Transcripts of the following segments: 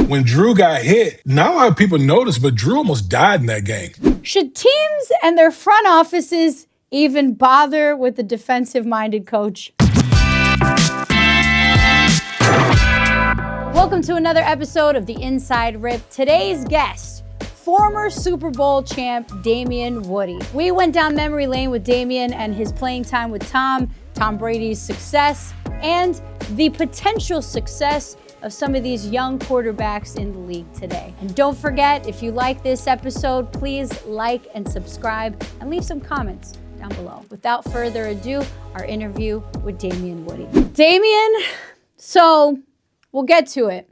when Drew got hit, not a lot of people noticed, but Drew almost died in that game. Should teams and their front offices even bother with a defensive-minded coach? Welcome to another episode of The Inside Rip. Today's guest, former Super Bowl champ Damien Woody. We went down memory lane with Damien and his playing time with Tom Brady's success, and the potential success of some of these young quarterbacks in the league today. And don't forget, if you like this episode, please like and subscribe and leave some comments down below. Without further ado, our interview with Damien Woody. Damien, so we'll get to it.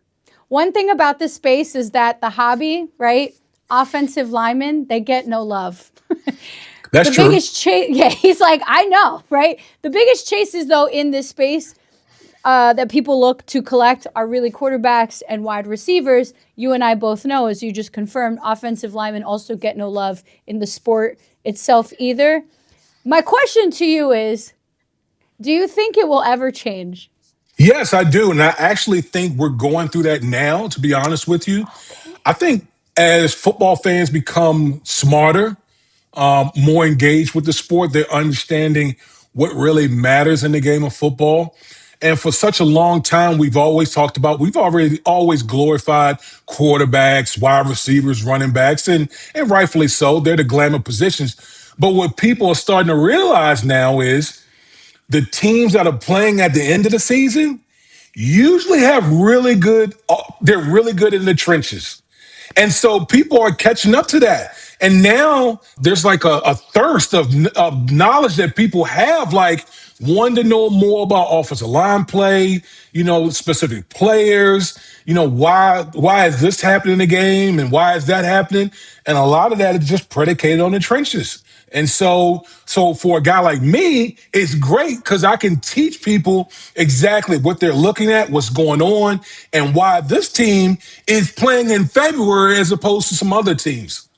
One thing about this space is that the hobby, right? Offensive linemen, they get no love. That's the true. Biggest chase, yeah, he's like, I know, right? The biggest chases, though, in this space that people look to collect are really quarterbacks and wide receivers. You and I both know, as you just confirmed, offensive linemen also get no love in the sport itself either. My question to you is, do you think it will ever change? Yes, I do. And I actually think we're going through that now, to be honest with you. I think as football fans become smarter, more engaged with the sport, they're understanding what really matters in the game of football. And for such a long time, we've always always glorified quarterbacks, wide receivers, running backs, and rightfully so. They're the glamour positions. But what people are starting to realize now is the teams that are playing at the end of the season usually have they're really good in the trenches. And so people are catching up to that. And now there's like a thirst of knowledge that people have, like wanting to know more about offensive line play, specific players, why is this happening in the game and why is that happening? And a lot of that is just predicated on the trenches. And so for a guy like me, it's great because I can teach people exactly what they're looking at, what's going on, and why this team is playing in February as opposed to some other teams.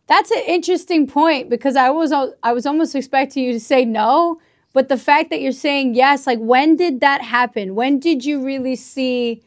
That's an interesting point because I was almost expecting you to say no, but the fact that you're saying yes, like when did that happen? When did you really see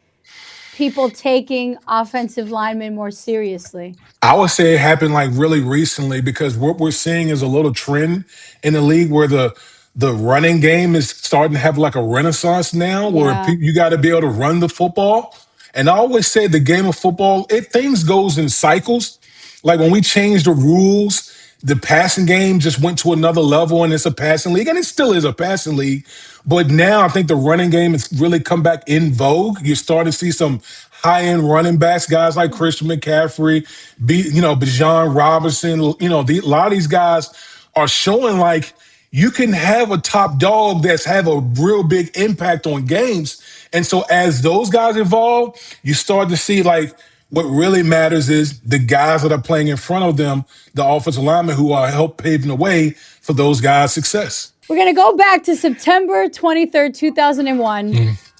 people taking offensive linemen more seriously? I would say it happened like really recently because what we're seeing is a little trend in the league where the running game is starting to have like a renaissance now where you got to be able to run the football. And I always say the game of football, things goes in cycles. Like when we changed the rules, the passing game just went to another level and it's a passing league and it still is a passing league. But now I think the running game has really come back in vogue. You're starting to see some high-end running backs, guys like Christian McCaffrey, Bijan Robinson. A lot of these guys are showing like you can have a top dog that's have a real big impact on games. And so as those guys evolve, you start to see like what really matters is the guys that are playing in front of them, the offensive linemen who are help paving the way for those guys' success. We're going to go back to September 23rd, 2001.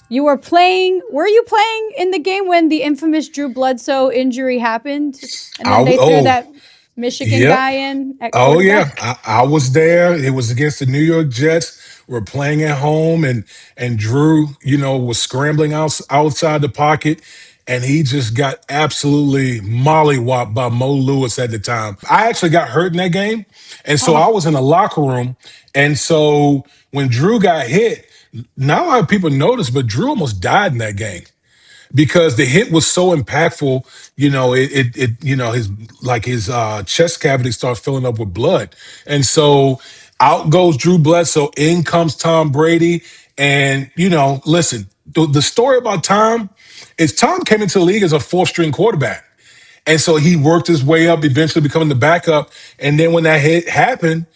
Were you playing in the game when the infamous Drew Bledsoe injury happened? And then they threw that Michigan guy in? Oh, yeah. I was there. It was against the New York Jets. We're playing at home, and Drew, was scrambling outside the pocket. And he just got absolutely mollywopped by Mo Lewis at the time. I actually got hurt in that game. And so I was in the locker room. And so when Drew got hit, not a lot of people noticed, but Drew almost died in that game because the hit was so impactful. His chest cavity started filling up with blood. And so out goes Drew Bledsoe, in comes Tom Brady. And, listen, the story about Tom is Tom came into the league as a fourth-string quarterback. And so he worked his way up, eventually becoming the backup. And then when that hit happened,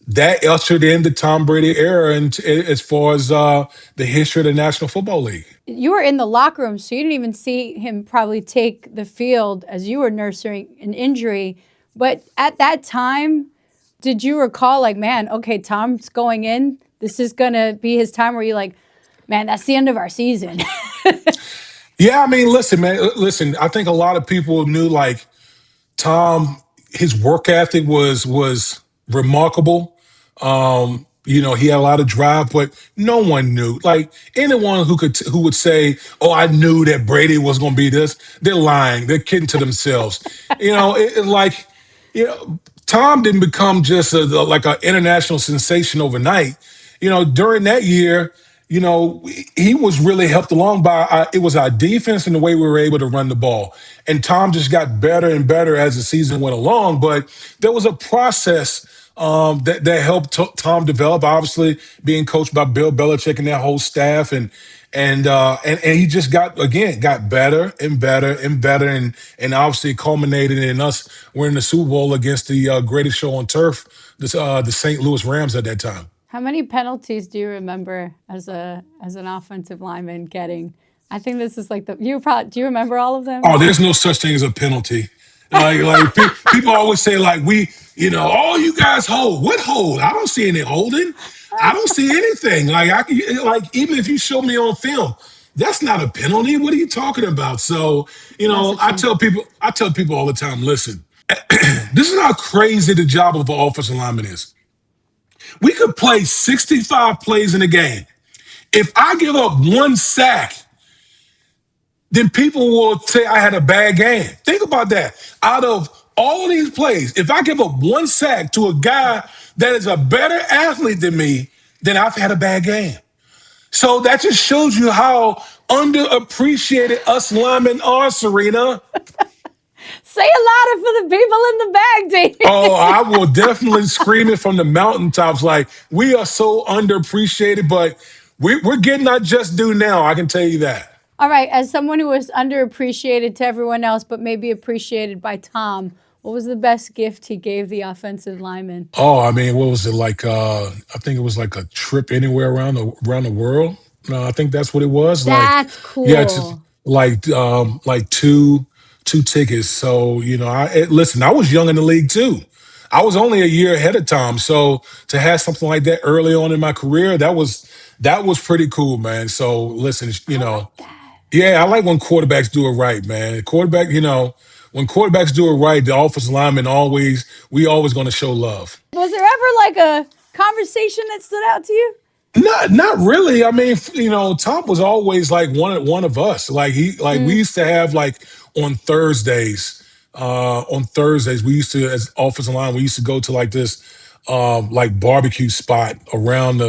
that ushered in the Tom Brady era and as far as the history of the National Football League. You were in the locker room, so you didn't even see him probably take the field as you were nursing an injury. But at that time, did you recall, like, man, okay, Tom's going in. This is going to be his time where you're like, man, that's the end of our season. Yeah, I mean, listen, man. Listen, I think a lot of people knew, like, Tom, his work ethic was remarkable. He had a lot of drive, but no one knew. Like anyone who would say, "Oh, I knew that Brady was going to be this," they're lying. They're kidding to themselves. Like Tom didn't become just like an international sensation overnight. During that year, he was really helped along by it was our defense and the way we were able to run the ball. And Tom just got better and better as the season went along. But there was a process that helped Tom develop. Obviously, being coached by Bill Belichick and that whole staff, and he just got better and better and better, and obviously culminated in us winning the Super Bowl against the greatest show on turf, the St. Louis Rams at that time. How many penalties do you remember as an offensive lineman getting? I think this is like do you remember all of them? Oh, there's no such thing as a penalty. People always say all you guys hold. What hold? I don't see any holding. I don't see anything. Even if you show me on film, that's not a penalty. What are you talking about? So, I tell people all the time, listen, this is how crazy the job of an offensive lineman is. We could play 65 plays in a game. If I give up one sack, then people will say I had a bad game. Think about that. Out of all these plays, if I give up one sack to a guy that is a better athlete than me, then I've had a bad game. So that just shows you how underappreciated us linemen are, Serena. Say it louder for the people in the back, Dave. Oh, I will definitely scream it from the mountaintops. Like, we are so underappreciated, but we're getting our just due now. I can tell you that. All right, as someone who was underappreciated to everyone else, but maybe appreciated by Tom, what was the best gift he gave the offensive lineman? Oh, I mean, what was it like? I think it was like a trip anywhere around the world. I think that's what it was. That's cool. Yeah, like two tickets. So listen, I was young in the league too. I was only a year ahead of Tom. So to have something like that early on in my career, that was pretty cool, man. So listen, yeah, I like when quarterbacks do it right, man. When quarterbacks do it right, the offensive linemen we always going to show love. Was there ever like a conversation that stood out to you? Not really. I mean, Tom was always like one of us. Like we used to have like on Thursdays. On Thursdays, we used to, as offensive line, we used to go to like this like barbecue spot around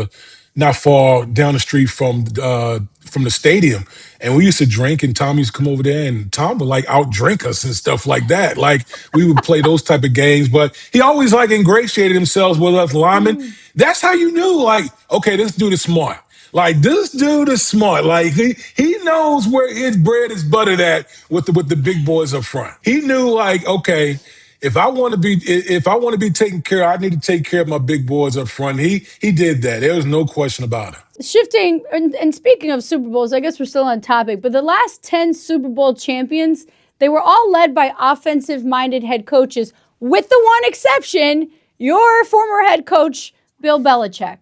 not far down the street from the stadium. And we used to drink, and Tom used to come over there, and Tom would like out drink us and stuff like that. Like we would play those type of games, but he always like ingratiated himself with us linemen. That's how you knew, like, okay, this dude is smart. Like this dude is smart. Like he knows where his bread is buttered at with the big boys up front. He knew, like, okay, if I want to be taken care of, I need to take care of my big boys up front. He did that. There was no question about it. Shifting, and speaking of Super Bowls, I guess we're still on topic, but the last 10 Super Bowl champions, they were all led by offensive-minded head coaches, with the one exception, your former head coach, Bill Belichick.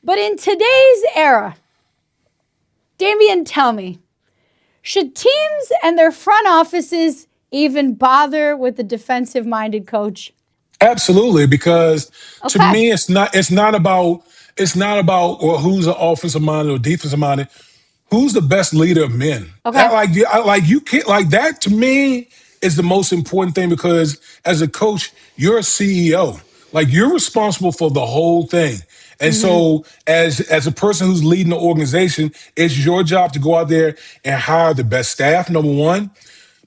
But in today's era, Damien, tell me, should teams and their front offices even bother with the defensive-minded coach? Absolutely, because to me, it's not about or who's an offensive minded or defensive minded. Who's the best leader of men? Okay. You can't, like, that to me is the most important thing, because as a coach, you're a CEO. Like, you're responsible for the whole thing. And so as a person who's leading the organization, it's your job to go out there and hire the best staff, number one.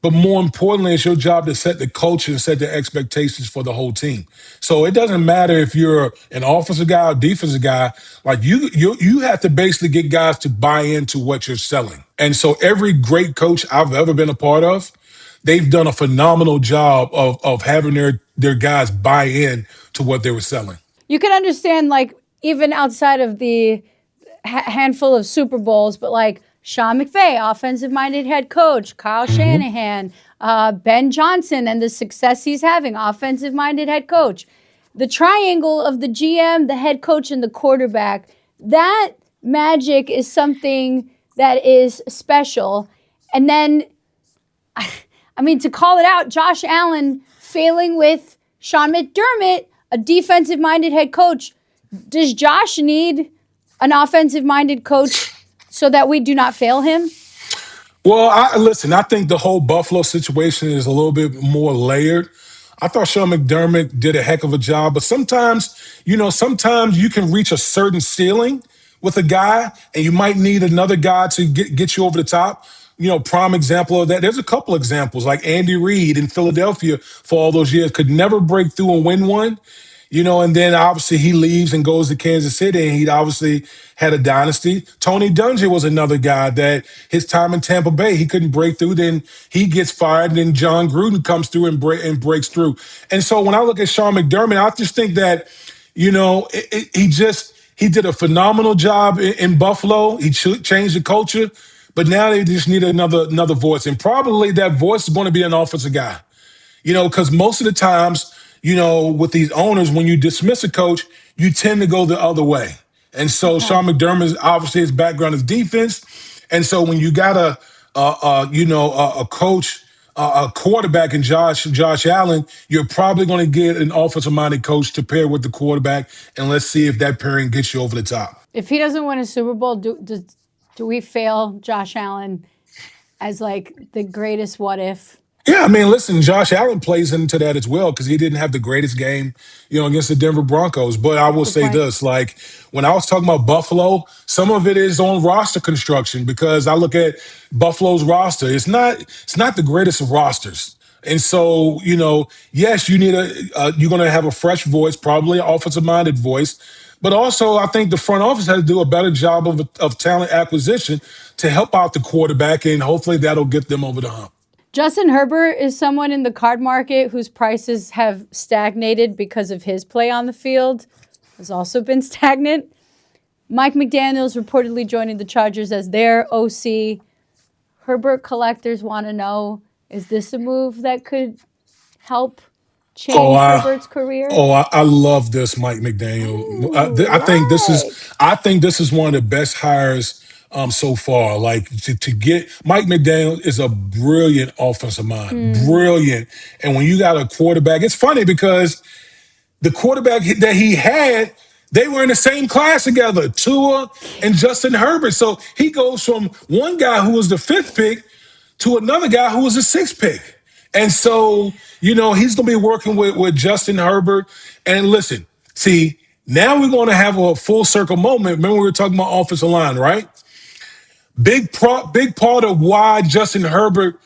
But more importantly, it's your job to set the culture and set the expectations for the whole team. So it doesn't matter if you're an offensive guy or defensive guy. Like, you have to basically get guys to buy into what you're selling. And so every great coach I've ever been a part of, they've done a phenomenal job of having their guys buy in to what they were selling. You can understand, like, even outside of the handful of Super Bowls, but like Sean McVay, offensive-minded head coach, Kyle Shanahan, Ben Johnson, and the success he's having, offensive-minded head coach. The triangle of the GM, the head coach, and the quarterback, that magic is something that is special. And then, I mean, to call it out, Josh Allen failing with Sean McDermott, a defensive-minded head coach. Does Josh need an offensive-minded coach so that we do not fail him? Well, listen. I think the whole Buffalo situation is a little bit more layered. I thought Sean McDermott did a heck of a job, but sometimes you can reach a certain ceiling with a guy, and you might need another guy to get you over the top. Prime example of that. There's a couple examples, like Andy Reid in Philadelphia for all those years, could never break through and win one. And then obviously he leaves and goes to Kansas City, and he obviously had a dynasty. Tony Dungy was another guy that his time in Tampa Bay, he couldn't break through. Then he gets fired, and then John Gruden comes through and breaks through. And so when I look at Sean McDermott, I just think that, he did a phenomenal job in Buffalo. He changed the culture, but now they just need another voice, and probably that voice is going to be an offensive guy. Because most of the times, with these owners, when you dismiss a coach, you tend to go the other way. And so Sean McDermott, obviously his background is defense. And so when you got a coach, a quarterback in Josh Allen, you're probably going to get an offensive-minded coach to pair with the quarterback, and let's see if that pairing gets you over the top. If he doesn't win a Super Bowl, do we fail Josh Allen as like the greatest what if? Yeah, I mean, listen, Josh Allen plays into that as well because he didn't have the greatest game, against the Denver Broncos. But I will say this, like when I was talking about Buffalo, some of it is on roster construction because I look at Buffalo's roster. It's not the greatest of rosters. And so, yes, you're going to have a fresh voice, probably an offensive-minded voice. But also, I think the front office has to do a better job of talent acquisition to help out the quarterback, and hopefully that'll get them over the hump. Justin Herbert is someone in the card market whose prices have stagnated because of his play on the field. Has also been stagnant. Mike McDaniel's reportedly joining the Chargers as their OC. Herbert collectors want to know, is this a move that could help change Herbert's career? I love this, Mike McDaniel. I think this is one of the best hires so far. Like to get Mike McDaniel is a brilliant offensive mind, brilliant. And when you got a quarterback, it's funny because the quarterback that he had, they were in the same class together, Tua and Justin Herbert. So he goes from one guy who was the fifth pick to another guy who was the sixth pick. And so, he's going to be working with Justin Herbert. And listen, see, now we're going to have a full circle moment. Remember we were talking about offensive line, right? Big part of why Justin Herbert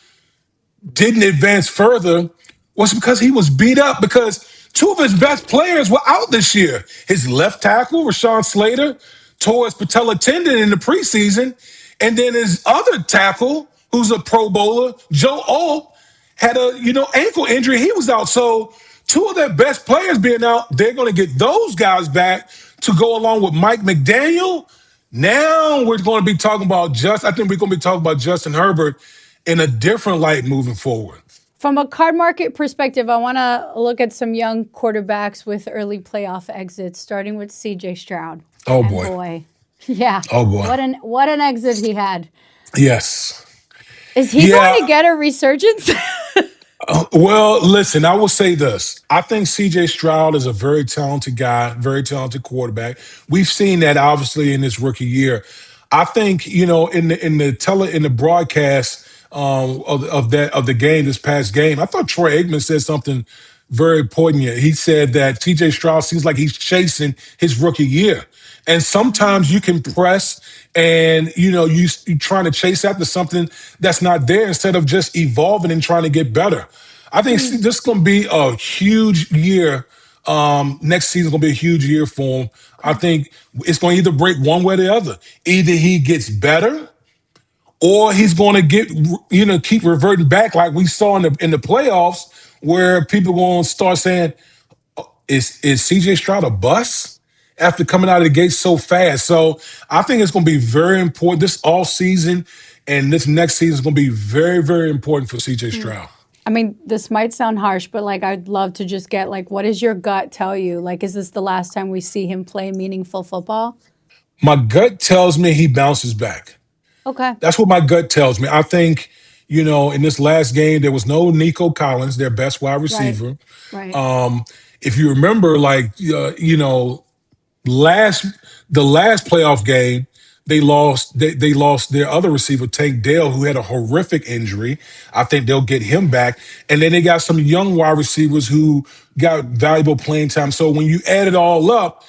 didn't advance further was because he was beat up because two of his best players were out this year. His left tackle, Rashawn Slater, tore his patella tendon in the preseason. And then his other tackle, who's a Pro Bowler, Joe Alt, had a ankle injury. He was out. So two of their best players being out, they're going to get those guys back to go along with Mike McDaniel. Now we're going to be talking about I think we're going to be talking about Justin Herbert in a different light moving forward. From a card market perspective, I want to look at some young quarterbacks with early playoff exits, starting with CJ Stroud. Oh, boy. Yeah. Oh, boy. What an exit he had. Yes. Is he going to get a resurgence? Well, listen, I will say this. I think CJ Stroud is a very talented guy, very talented quarterback. We've seen that obviously in his rookie year. I think, in the broadcast of the game, this past game, I thought Troy Aikman said something very poignant. He said that CJ Stroud seems like he's chasing his rookie year. And sometimes you can press and, you're trying to chase after something that's not there instead of just evolving and trying to get better. I think this is going to be a huge year. Next season is going to be a huge year for him. I think it's going to either break one way or the other. Either he gets better or he's going to keep reverting back like we saw in the playoffs where people are going to start saying, is CJ Stroud a bust? After coming out of the gate so fast. So I think it's going to be very important this offseason and this next season is going to be very, very important for CJ Stroud. I mean, this might sound harsh, but I'd love to just get what does your gut tell you? Is this the last time we see him play meaningful football? My gut tells me he bounces back. Okay. That's what my gut tells me. I think, in this last game, there was no Nico Collins, their best wide receiver. Right. If you remember, last the last playoff game, they lost their other receiver, Tank Dell, who had a horrific injury. I think they'll get him back. And then they got some young wide receivers who got valuable playing time. So when you add it all up,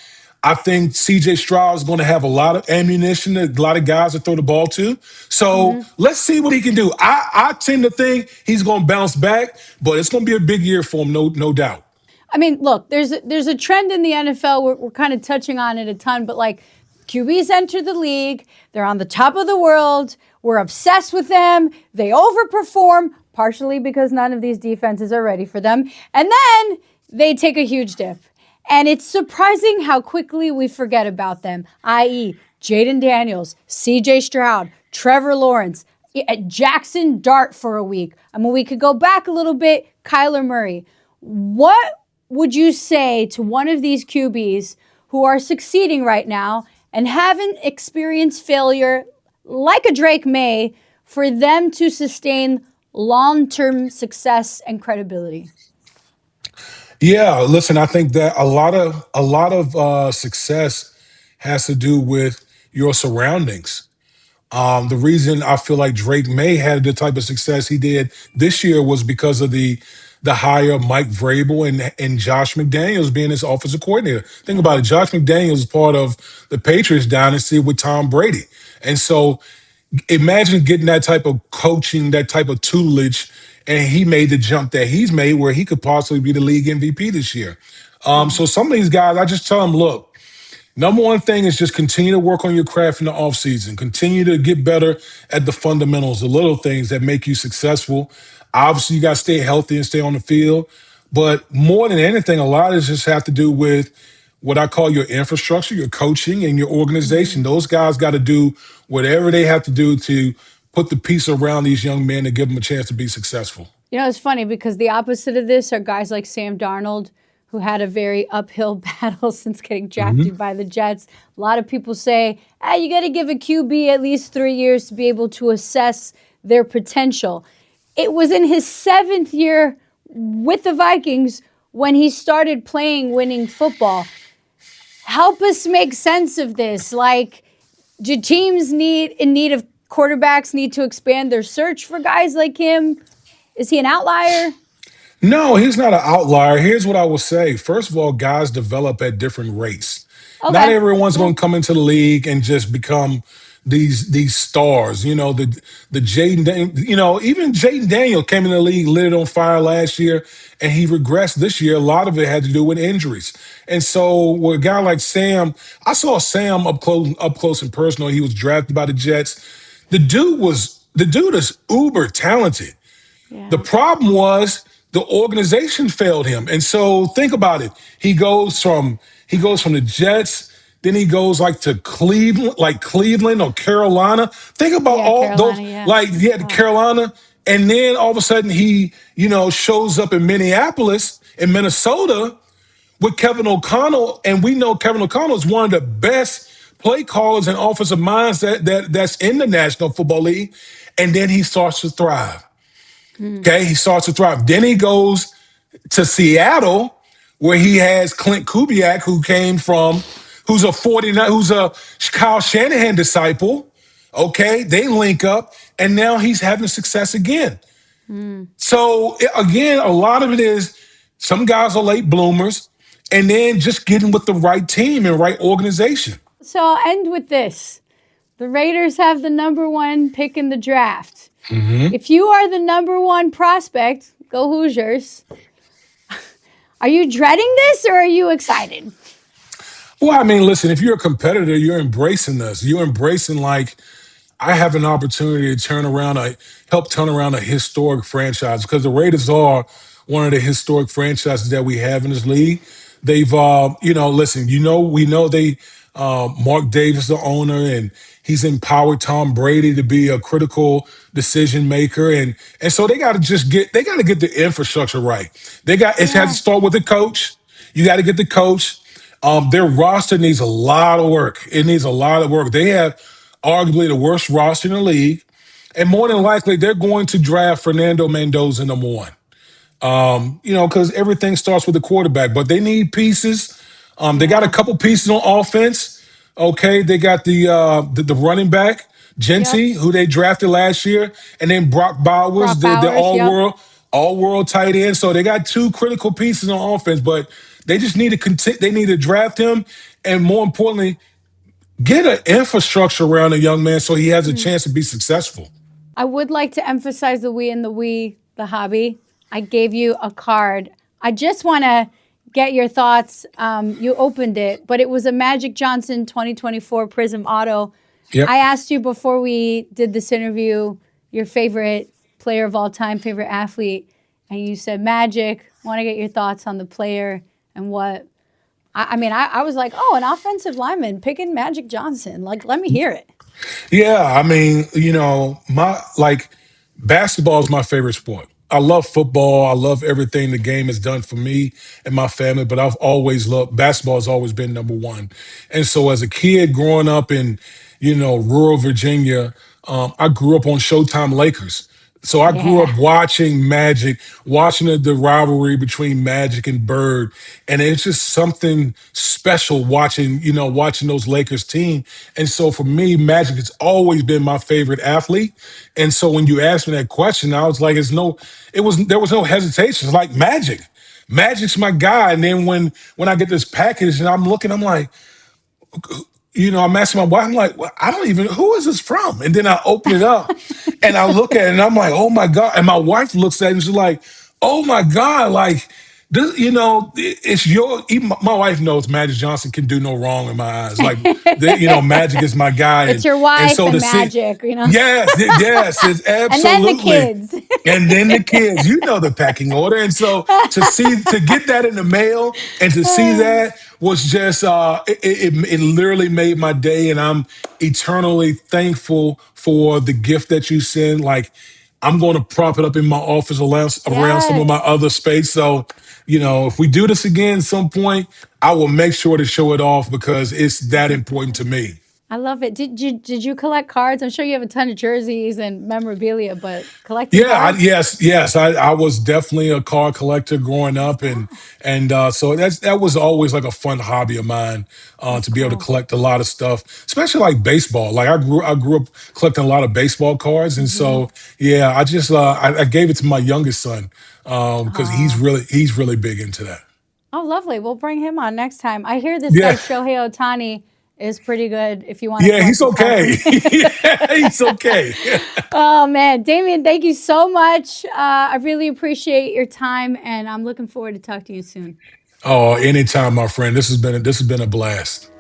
I think CJ Stroud is going to have a lot of ammunition, a lot of guys to throw the ball to. So let's see what he can do. I tend to think he's going to bounce back, but it's going to be a big year for him, no doubt. I mean, look, there's a trend in the NFL. We're kind of touching on it a ton, but like QBs enter the league, they're on the top of the world. We're obsessed with them. They overperform, partially because none of these defenses are ready for them. And then they take a huge dip. And it's surprising how quickly we forget about them, i.e., Jaden Daniels, CJ Stroud, Trevor Lawrence, Jackson Dart for a week. I mean, we could go back a little bit, Kyler Murray. What would you say to one of these QBs who are succeeding right now and haven't experienced failure like a Drake May for them to sustain long-term success and credibility? Yeah, listen, I think that a lot of success has to do with your surroundings. The reason I feel like Drake May had the type of success he did this year was because of the hire of Mike Vrabel and Josh McDaniels being his offensive coordinator. Think about it. Josh McDaniels is part of the Patriots dynasty with Tom Brady. And so imagine getting that type of coaching, that type of tutelage, and he made the jump that he's made where he could possibly be the league MVP this year. So some of these guys, I just tell them, look, number one thing is just continue to work on your craft in the offseason. Continue to get better at the fundamentals, the little things that make you successful. Obviously, you got to stay healthy and stay on the field. But more than anything, a lot of this just have to do with what I call your infrastructure, your coaching, and your organization. Those guys got to do whatever they have to do to put the piece around these young men to give them a chance to be successful. You know, it's funny because the opposite of this are guys like Sam Darnold, who had a very uphill battle since getting drafted by the Jets. A lot of people say, you got to give a QB at least 3 years to be able to assess their potential. It was in his 7th year with the Vikings when he started playing winning football. Help us make sense of this. Like, do teams in need of quarterbacks need to expand their search for guys like him? Is he an outlier? No, he's not an outlier. Here's what I will say. First of all, guys develop at different rates. Not Okay. everyone's Yeah. going to come into the league and just become these stars. You know, the even Jaden Daniel came in the league, lit it on fire last year, and he regressed this year. A lot of it had to do with injuries. And so with a guy like Sam, I saw Sam up close and personal. He was drafted by the Jets. The dude is uber talented. The Yeah. problem was the organization failed him. And so think about it. He goes from the Jets, then he goes like Cleveland or Carolina. Think about Yeah, all those, Carolina, yeah. like he had Carolina, and then all of a sudden he shows up in Minneapolis, in Minnesota with Kevin O'Connell, and we know Kevin O'Connell is one of the best play callers and offensive minds that's in the National Football League, and then he starts to thrive. Okay, he starts to thrive. Then he goes to Seattle, where he has Clint Kubiak, who's a 49, who's a Kyle Shanahan disciple. Okay, they link up, and now he's having success again. So again, a lot of it is some guys are late bloomers, and then just getting with the right team and right organization. So I'll end with this. The Raiders have the number 1 pick in the draft. If you are the number 1 prospect, go Hoosiers. Are you dreading this or are you excited? Well, I mean, listen, if you're a competitor, you're embracing this. You're embracing like I have an opportunity to help turn around a historic franchise because the Raiders are one of the historic franchises that we have in this league. They've, listen, we know Mark Davis, the owner, and he's empowered Tom Brady to be a critical decision maker, and so they got to get the infrastructure right. It has to Yeah. start with the coach. You got to get the coach. Their roster needs a lot of work. It needs a lot of work. They have arguably the worst roster in the league. And more than likely, they're going to draft Fernando Mendoza number 1. Because everything starts with the quarterback, but they need pieces. They got a Yeah. couple pieces on offense. Okay, they got the running back Yep. Genty, who they drafted last year, and then Brock Bowers, Brock the Bowers. Yep. all world tight end. So they got two critical pieces on offense, but they just need to they need to draft him, and more importantly, get an infrastructure around a young man so he has a chance to be successful. I would like to emphasize the we and the hobby. I gave you a card. I just want to get your thoughts. You opened it, but it was a Magic Johnson 2024 Prism Auto. Yep. I asked you before we did this interview your favorite player of all time, favorite athlete, and you said Magic. Want to get your thoughts on the player and what. I mean, I was like, oh, an offensive lineman picking Magic Johnson. Like, let me hear it. Yeah, I mean, my basketball is my favorite sport. I love football. I love everything the game has done for me and my family, but I've always loved basketball has always been number one. And so as a kid growing up in, rural Virginia, I grew up on Showtime Lakers. So I grew Yeah. up watching Magic, watching the rivalry between Magic and Bird, and it's just something special watching those Lakers team. And so for me, Magic has always been my favorite athlete. And so when you asked me that question, I was like, there was no hesitation. It's like Magic. Magic's my guy. And then when I get this package and I'm looking, I'm like, I'm asking my wife, I'm like, well, I don't even, who is this from? And then I open it up and I look at it and I'm like, oh my God. And my wife looks at it and she's like, oh my God, like, this, it's even my wife knows Magic Johnson can do no wrong in my eyes. Like, Magic is my guy. It's And, your and wife so and to see, Magic. yes, it's And then the absolutely. kids. And then the kids, the packing order. And so to get that in the mail and to see that was just it literally made my day, and I'm eternally thankful for the gift that you send. Like, I'm going to prop it up in my office around some of my Yes. other space. So, if we do this again at some point, I will make sure to show it off because it's that important to me. I love it. Did you collect cards? I'm sure you have a ton of jerseys and memorabilia, but collecting Yeah, cards? yes. I was definitely a car collector growing That's up, cool. and so that was always like a fun hobby of mine That's to be able to cool. collect a lot of stuff, especially like baseball. Like I grew up collecting a lot of baseball cards, and so yeah, I just I gave it to my youngest son because Oh. he's really big into that. Oh, lovely. We'll bring him on next time. I hear this guy Yeah, Shohei Otani is pretty good if you want to yeah, collect he's a card from okay. him. Yeah, he's okay. Oh man, Damien, thank you so much. I really appreciate your time, and I'm looking forward to talk to you soon. Oh, anytime, my friend. This has been a blast.